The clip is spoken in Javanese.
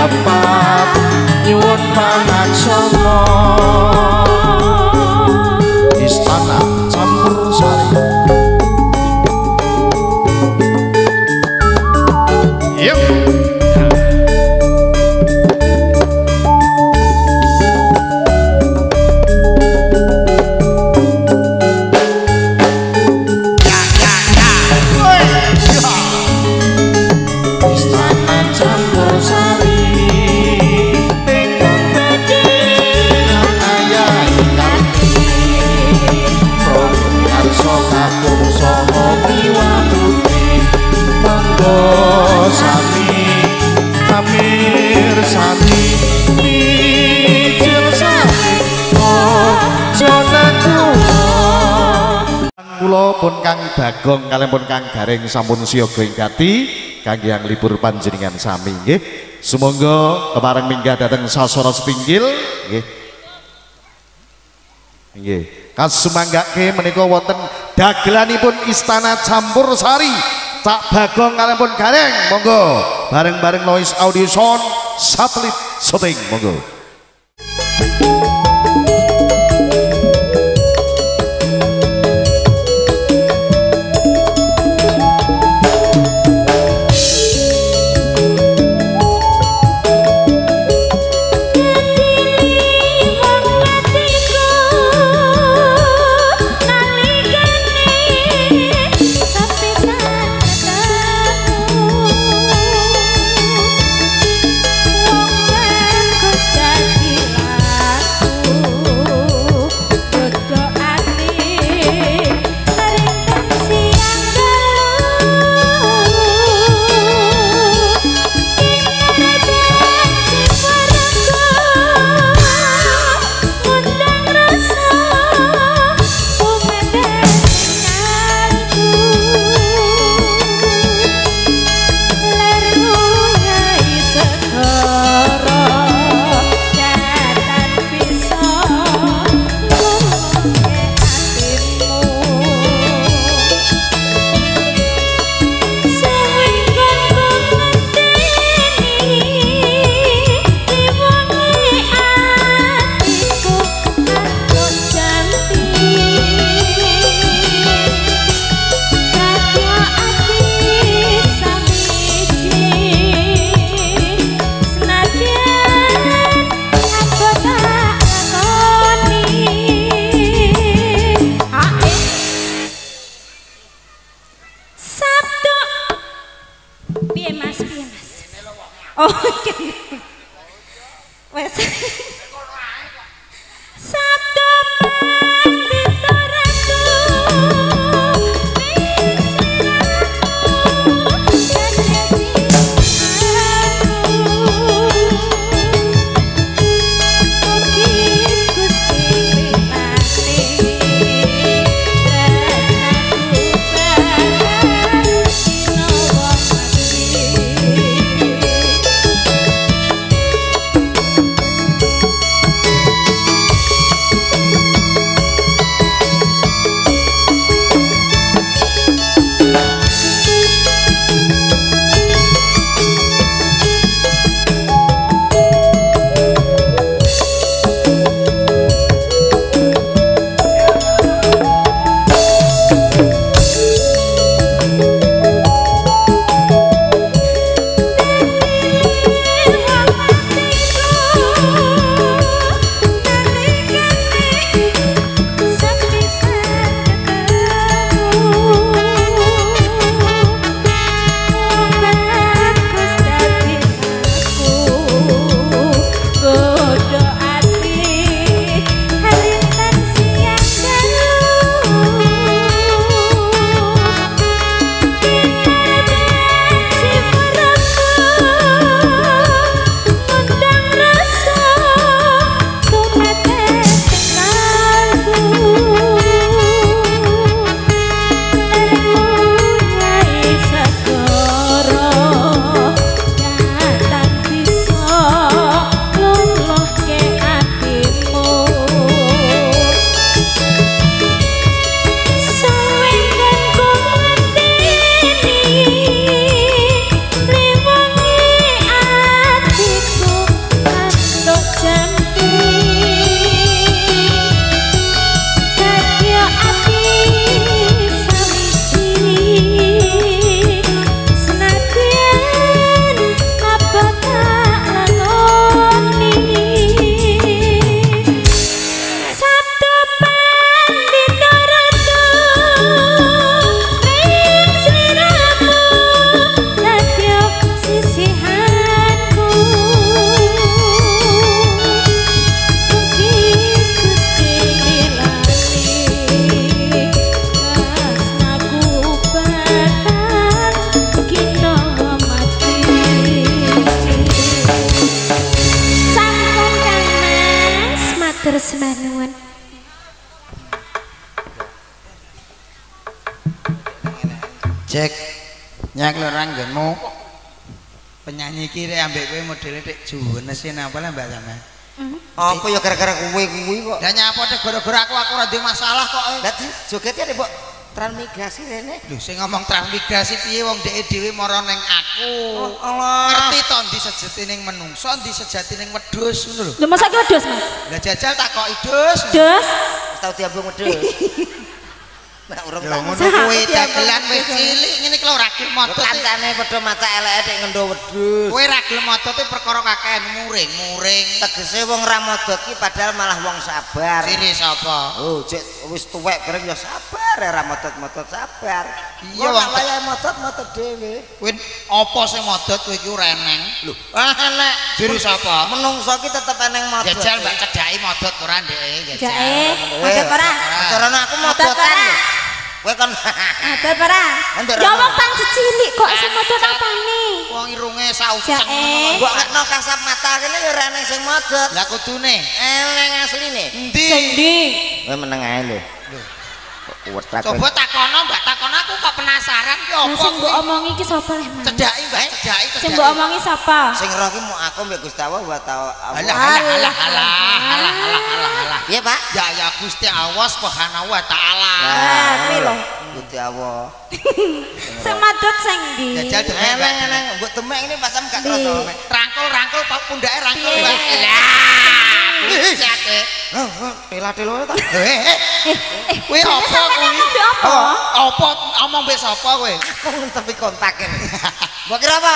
dapat nyuwun pangaksama Istana Campur Sari. Yuk. Kula pun Kang Bagong kalian pun Kang Garing sampun siyaga ing gati kangge yang libur panjenengan sami nggih. Sumangga kepareng minggah dhateng sasana sepinggil nggih. Nggih. Kasumanggake menika wonten dagelanipun Istana Campur Sari. Cak Bagong kalian pun Garing monggo bareng-bareng noise audio sound satelit syuting monggo. Matur sembah. Cek nyak lorang nggonmu penyanyi iki rek ambek kowe modele tek juwenes napa lah Mbak sampean. Apa ya gara-gara kuwi kok. Lah nyapa tek gara-gara aku ora duwe masalah kok. Lah joget ya mbok transmigrasi rene. Lho sing ngomong transmigrasi piye wong dhek dhewe mara ning aku. Allah. Ngerti to ndi sejatining menungso, ndi sejatining wedhus ngono lho. Lho masa ki wedhus, Mas? Lah jajal takoki dus. Dus. Tau diambung wedhus. Nah, urung tak ngono kuwi dagelan wis cilik ngene iki lho ragil motot. Kancane padha maca eleke tek ngendo wedhus. Kowe ragil motote perkara kakehan muring-muring. Tegese wong ra modot ki padahal malah wong sabar. Sire sapa? Oh, cek wis tuwek bareng ya sabar, ra modot-modot sabar. Iya wong kaya modot dhewe. Kowe apa sing modot kowe iki ora eneng? Lho, enek. Sire sapa? Menungso ki tetep eneng modot. Jajal mbak cedhaki modot ora ndek jajal. Jae, modot ora? Carane aku modotan lho. Kowe kon Modot ora? Ya wong pang cilik kok sing modot apane? Wong irunge sauceng. Jae. mbok nekno kasap mata kene ya ora eneng sing modot. Lah kudune Eneng asline. endi? Sing ndi? Kowe meneng ae lho. Lho, Wetak. coba takono mbak takono aku kok penasaran ki Lah apa sing mbok kuwi? omongi ki sapa leh, Mas? Cedhaki mbak cedhaki Sing mbok omongi sapa? Sing roh ki mau aku mbek Gusti Allah wa taala. Alah. Iya, Pak. Ya Gusti Allah Subhanahu wa taala. Nah, kuwi lho. Gusti Allah. Sing madot sing ndi? Jajal demek mbak. Eneng mbok demek ini pas gak kroso. Rangkul pak pundake rangkul Piye? mbak. Lah. Jate. Tela-telo ta. Kuwi apa kuwi? Ngombe apa? Apa omong mbek sapa kowe? Aku tapi kontak ini. Mbok kira apa?